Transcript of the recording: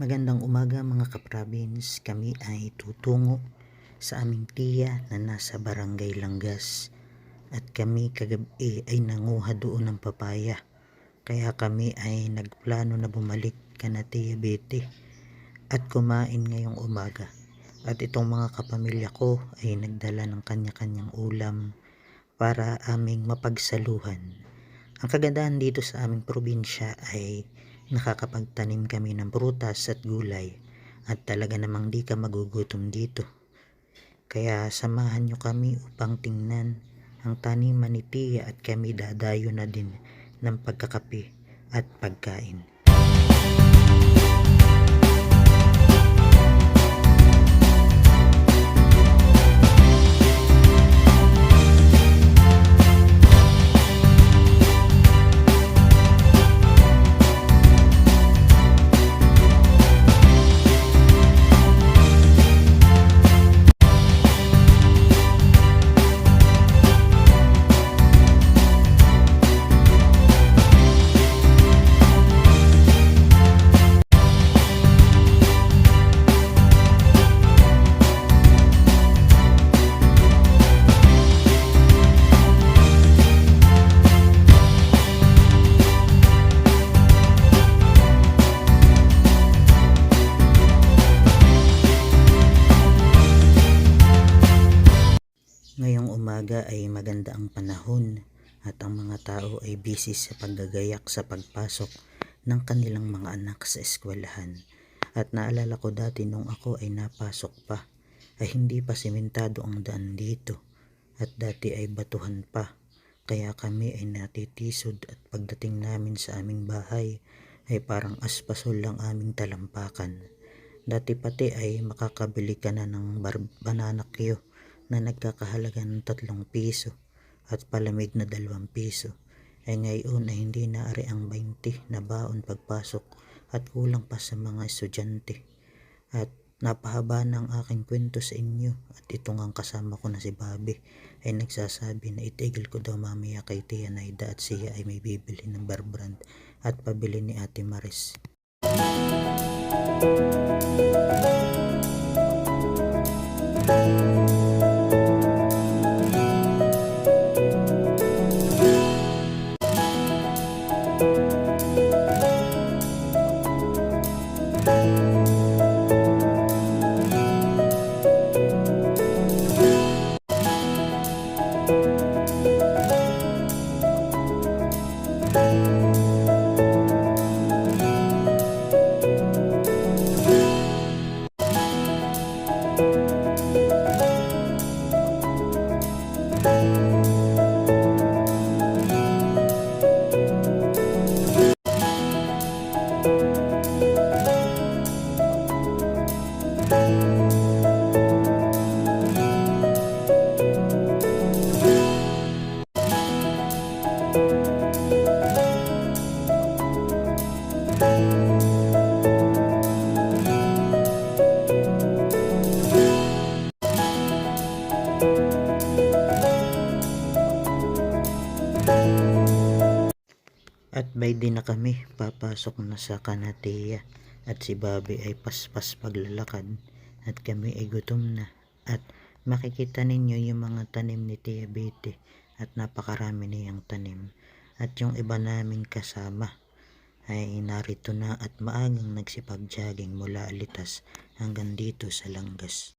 Magandang umaga mga kaprabins, kami ay tutungo sa aming tiya na nasa Barangay Langas at kami kagabi ay nanguha doon ng papaya. Kaya kami ay nagplano na bumalik kana Tiya Betty at kumain ngayong umaga. At itong mga kapamilya ko ay nagdala ng kanya-kanyang ulam para aming mapagsaluhan. Ang kagandahan dito sa aming probinsya ay nakakapagtanim kami ng prutas at gulay at talaga namang di ka magugutom dito. Kaya samahan nyo kami upang tingnan ang taniman ni Tiya at kami dadayo na din ng pagkakape at pagkain. Ngayong umaga ay maganda ang panahon at ang mga tao ay busy sa paggagayak sa pagpasok ng kanilang mga anak sa eskwelahan. At naalala ko dati nung ako ay napasok pa ay hindi pa sementado ang daan dito at dati ay batuhan pa. Kaya kami ay natitisod at pagdating namin sa aming bahay ay parang aspasol lang aming talampakan. Dati pati ay makakabili ka na ng banana Q na nagkakahalaga ng 3 piso at palamig na 2 piso. Ay ngayon ay hindi na ari ang 20 na baon pagpasok at kulang pa sa mga estudyante. At napahaba na ang aking kwento sa inyo at itong ang kasama ko na si Bobby ay nagsasabi na itigil ko daw mamaya kay Tia Naida at siya ay may bibili ng Bear Brand at pabili ni Ate Maris. At by din na kami, papasok na sa Kanatea at si Bobby ay paspas paglalakad at kami ay gutom na. At makikita ninyo yung mga tanim ni Tia Betty at napakarami niyang tanim. At yung iba naming kasama ay narito na at maagang nagsipag-jogging mula Alitas hanggang dito sa Langas.